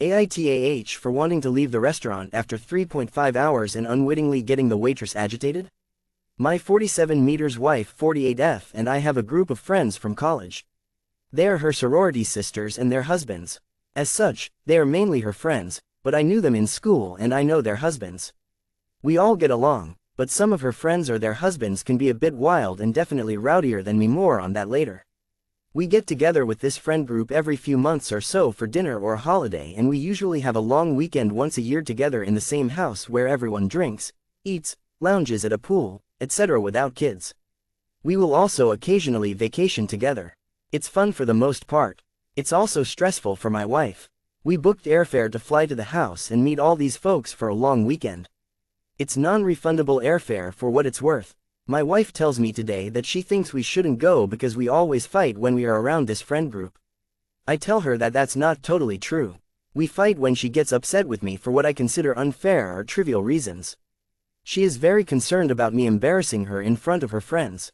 Aitah for wanting to leave the restaurant after 3.5 hours and unwittingly getting the waitress agitated? My 47 meters wife 48F and I have a group of friends from college. They are her sorority sisters and their husbands. As such, they are mainly her friends, but I knew them in school and I know their husbands. We all get along, but some of her friends or their husbands can be a bit wild and definitely rowdier than me. More on that later. We get together with this friend group every few months or so for dinner or a holiday, and we usually have a long weekend once a year together in the same house where everyone drinks, eats, lounges at a pool, etc. without kids. We will also occasionally vacation together. It's fun for the most part. It's also stressful for my wife. We booked airfare to fly to the house and meet all these folks for a long weekend. It's non-refundable airfare for what it's worth. My wife tells me today that she thinks we shouldn't go because we always fight when we are around this friend group. I tell her that that's not totally true. We fight when she gets upset with me for what I consider unfair or trivial reasons. She is very concerned about me embarrassing her in front of her friends.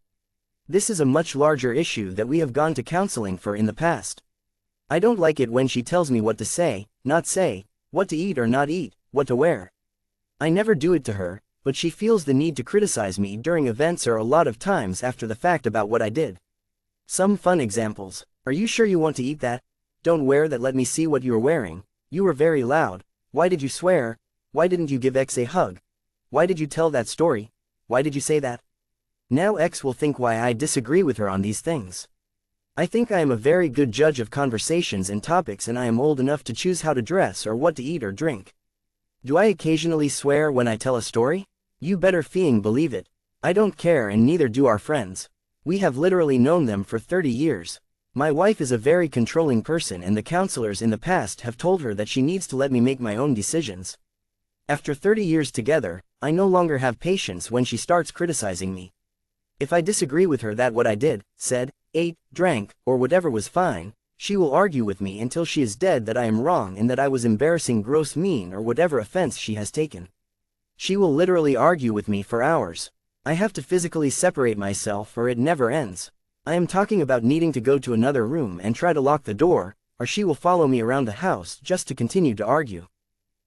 This is a much larger issue that we have gone to counseling for in the past. I don't like it when she tells me what to say, not say, what to eat or not eat, what to wear. I never do it to her, but she feels the need to criticize me during events or a lot of times after the fact about what I did. Some fun examples. Are you sure you want to eat that? Don't wear that. Let me see what you are wearing. You were very loud. Why did you swear? Why didn't you give X a hug? Why did you tell that story? Why did you say that? Now X will think why I disagree with her on these things. I think I am a very good judge of conversations and topics, and I am old enough to choose how to dress or what to eat or drink. Do I occasionally swear when I tell a story? You better f***ing believe it. I don't care, and neither do our friends. We have literally known them for 30 years. My wife is a very controlling person, and the counselors in the past have told her that she needs to let me make my own decisions. After 30 years together, I no longer have patience when she starts criticizing me. If I disagree with her that what I did, said, ate, drank, or whatever was fine, she will argue with me until she is dead that I am wrong and that I was embarrassing, gross, mean, or whatever offense she has taken. She will literally argue with me for hours. I have to physically separate myself or it never ends. I am talking about needing to go to another room and try to lock the door, or she will follow me around the house just to continue to argue.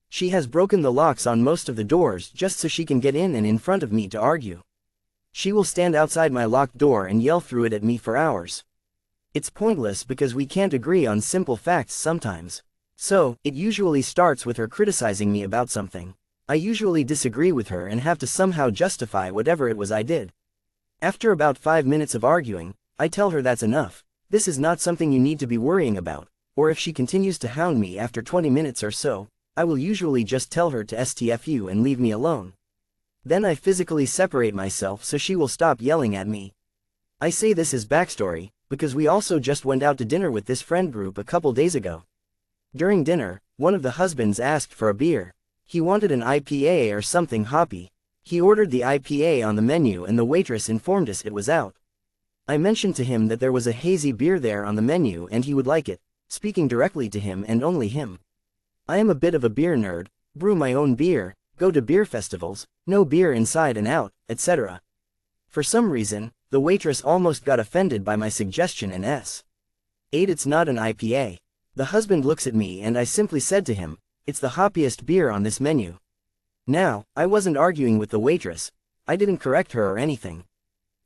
She has broken the locks on most of the doors just so she can get in and in front of me to argue. She will stand outside my locked door and yell through it at me for hours. It's pointless because we can't agree on simple facts sometimes. So, it usually starts with her criticizing me about something. I usually disagree with her and have to somehow justify whatever it was I did. After about 5 minutes of arguing, I tell her that's enough. This is not something you need to be worrying about. Or if she continues to hound me after 20 minutes or so, I will usually just tell her to STFU and leave me alone. Then I physically separate myself so she will stop yelling at me. I say this as backstory, because we also just went out to dinner with this friend group a couple days ago. During dinner, one of the husbands asked for a beer. He wanted an IPA or something hoppy. He ordered the IPA on the menu and the waitress informed us it was out. I mentioned to him that there was a hazy beer there on the menu and he would like it, speaking directly to him and only him. I am a bit of a beer nerd, brew my own beer, go to beer festivals, know beer inside and out, etc. For some reason, the waitress almost got offended by my suggestion and ate it's not an IPA. The husband looks at me and I simply said to him, it's the hoppiest beer on this menu. Now, I wasn't arguing with the waitress. I didn't correct her or anything.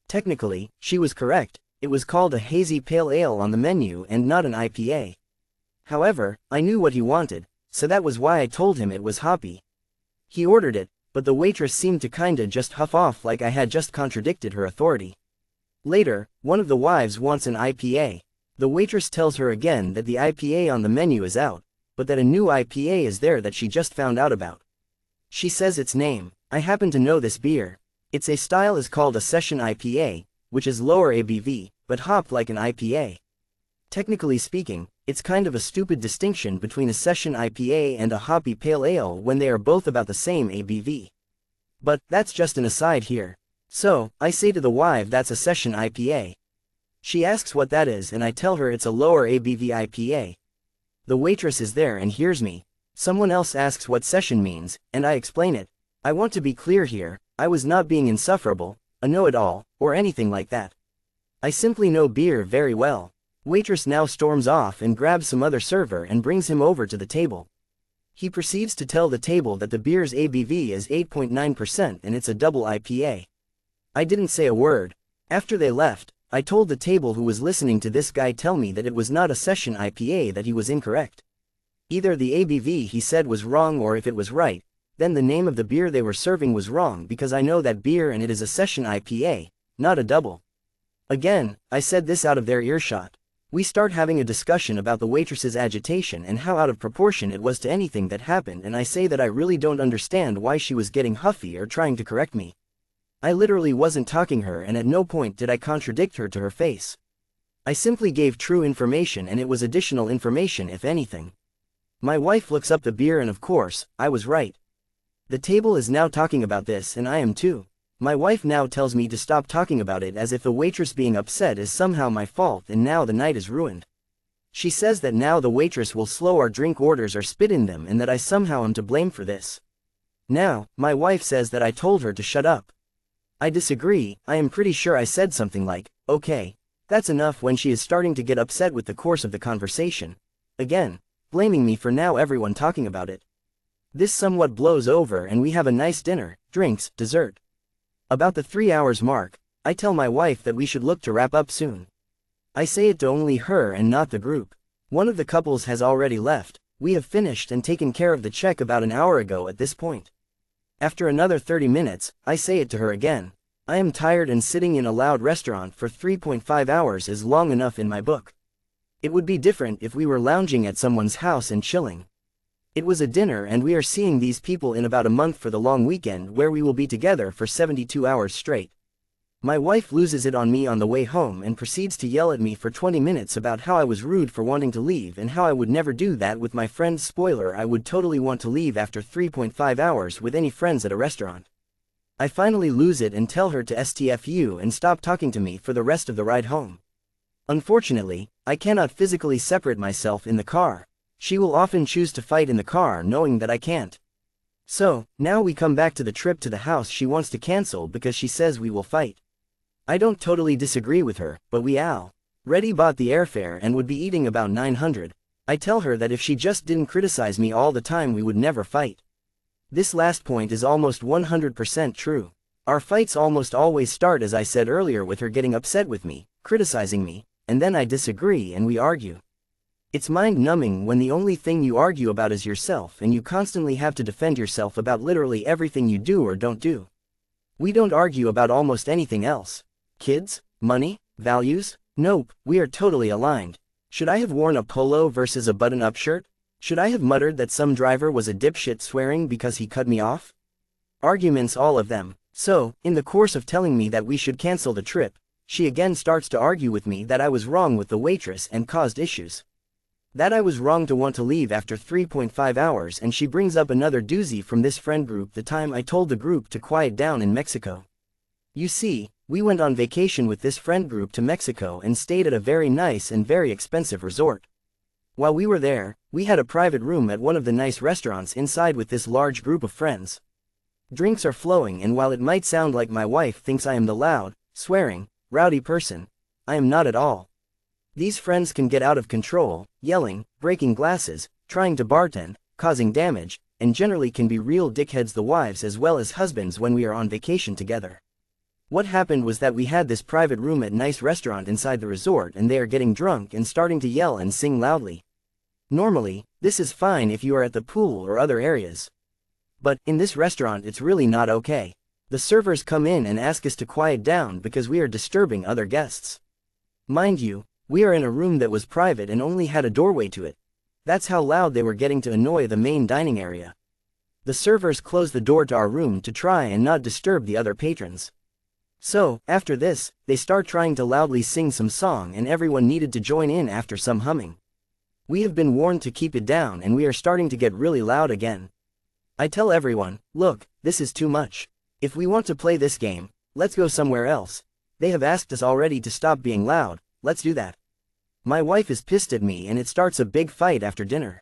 Technically, she was correct. It was called a hazy pale ale on the menu and not an IPA. However, I knew what he wanted, so that was why I told him it was hoppy. He ordered it, but the waitress seemed to kinda just huff off like I had just contradicted her authority. Later, one of the wives wants an IPA. The waitress tells her again that the IPA on the menu is out, but that a new IPA is there that she just found out about. She says its name. I happen to know this beer. Its a style is called a session IPA, which is lower ABV, but hopped like an IPA. Technically speaking, it's kind of a stupid distinction between a session IPA and a hoppy pale ale when they are both about the same ABV. But, that's just an aside here. So, I say to the wife that's a session IPA. She asks what that is and I tell her it's a lower ABV IPA. The waitress is there and hears me. Someone else asks what session means, and I explain it. I want to be clear here, I was not being insufferable, a know-it-all, or anything like that. I simply know beer very well. Waitress now storms off and grabs some other server and brings him over to the table. He proceeds to tell the table that the beer's ABV is 8.9% and it's a double IPA. I didn't say a word. After they left, I told the table who was listening to this guy tell me that it was not a session IPA, that he was incorrect. Either the ABV he said was wrong, or if it was right, then the name of the beer they were serving was wrong, because I know that beer and it is a session IPA, not a double. Again, I said this out of their earshot. We start having a discussion about the waitress's agitation and how out of proportion it was to anything that happened, and I say that I really don't understand why she was getting huffy or trying to correct me. I literally wasn't talking her, and at no point did I contradict her to her face. I simply gave true information, and it was additional information if anything. My wife looks up the beer, and of course, I was right. The table is now talking about this, and I am too. My wife now tells me to stop talking about it, as if the waitress being upset is somehow my fault and now the night is ruined. She says that now the waitress will slow our drink orders or spit in them, and that I somehow am to blame for this. Now, my wife says that I told her to shut up. I disagree. I am pretty sure I said something like, "Okay, that's enough," when she is starting to get upset with the course of the conversation. Again, blaming me for now everyone talking about it. This somewhat blows over and we have a nice dinner, drinks, dessert. About the 3 hours mark, I tell my wife that we should look to wrap up soon. I say it to only her and not the group. One of the couples has already left. We have finished and taken care of the check about an hour ago at this point. After another 30 minutes, I say it to her again. I am tired, and sitting in a loud restaurant for 3.5 hours is long enough in my book. It would be different if we were lounging at someone's house and chilling. It was a dinner, and we are seeing these people in about a month for the long weekend where we will be together for 72 hours straight. My wife loses it on me on the way home and proceeds to yell at me for 20 minutes about how I was rude for wanting to leave and how I would never do that with my friends. Spoiler: I would totally want to leave after 3.5 hours with any friends at a restaurant. I finally lose it and tell her to STFU and stop talking to me for the rest of the ride home. Unfortunately, I cannot physically separate myself in the car. She will often choose to fight in the car knowing that I can't. So, now we come back to the trip to the house she wants to cancel because she says we will fight. I don't totally disagree with her, but we already bought the airfare and would be eating about 900. I tell her that if she just didn't criticize me all the time we would never fight. This last point is almost 100% true. Our fights almost always start, as I said earlier, with her getting upset with me, criticizing me, and then I disagree and we argue. It's mind-numbing when the only thing you argue about is yourself, and you constantly have to defend yourself about literally everything you do or don't do. We don't argue about almost anything else. Kids? Money? Values? Nope, we are totally aligned. Should I have worn a polo versus a button-up shirt? Should I have muttered that some driver was a dipshit swearing because he cut me off? Arguments, all of them. So, in the course of telling me that we should cancel the trip, she again starts to argue with me that I was wrong with the waitress and caused issues. That I was wrong to want to leave after 3.5 hours, and she brings up another doozy from this friend group: the time I told the group to quiet down in Mexico. You see, we went on vacation with this friend group to Mexico and stayed at a very nice and very expensive resort. While we were there, we had a private room at one of the nice restaurants inside with this large group of friends. Drinks are flowing, and while it might sound like my wife thinks I am the loud, swearing, rowdy person, I am not at all. These friends can get out of control, yelling, breaking glasses, trying to bartend, causing damage, and generally can be real dickheads, the wives as well as husbands, when we are on vacation together. What happened was that we had this private room at nice restaurant inside the resort, and they are getting drunk and starting to yell and sing loudly. Normally, this is fine if you are at the pool or other areas. But, in this restaurant it's really not okay. The servers come in and ask us to quiet down because we are disturbing other guests. Mind you, we are in a room that was private and only had a doorway to it. That's how loud they were getting to annoy the main dining area. The servers closed the door to our room to try and not disturb the other patrons. So, after this, they start trying to loudly sing some song, and everyone needed to join in after some humming. We have been warned to keep it down, and we are starting to get really loud again. I tell everyone, look, this is too much. If we want to play this game, let's go somewhere else. They have asked us already to stop being loud, let's do that. My wife is pissed at me and it starts a big fight after dinner.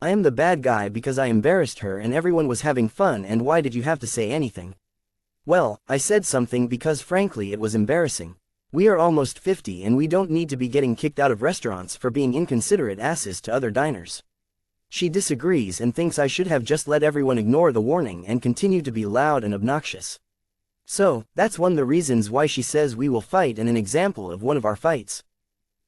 I am the bad guy because I embarrassed her and everyone was having fun, and why did you have to say anything? Well, I said something because frankly it was embarrassing. We are almost 50 and we don't need to be getting kicked out of restaurants for being inconsiderate asses to other diners. She disagrees and thinks I should have just let everyone ignore the warning and continue to be loud and obnoxious. So, that's one of the reasons why she says we will fight and an example of one of our fights.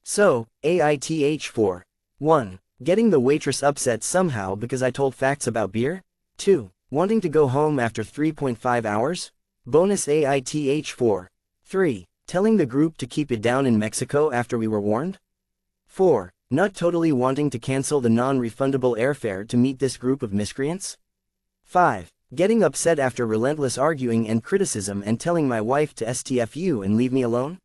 So, Aitah 4. 1. Getting the waitress upset somehow because I told facts about beer? 2. Wanting to go home after 3.5 hours? Bonus Aitah 4. 3. Telling the group to keep it down in Mexico after we were warned? 4. Not totally wanting to cancel the non-refundable airfare to meet this group of miscreants? 5. Getting upset after relentless arguing and criticism and telling my wife to STFU and leave me alone?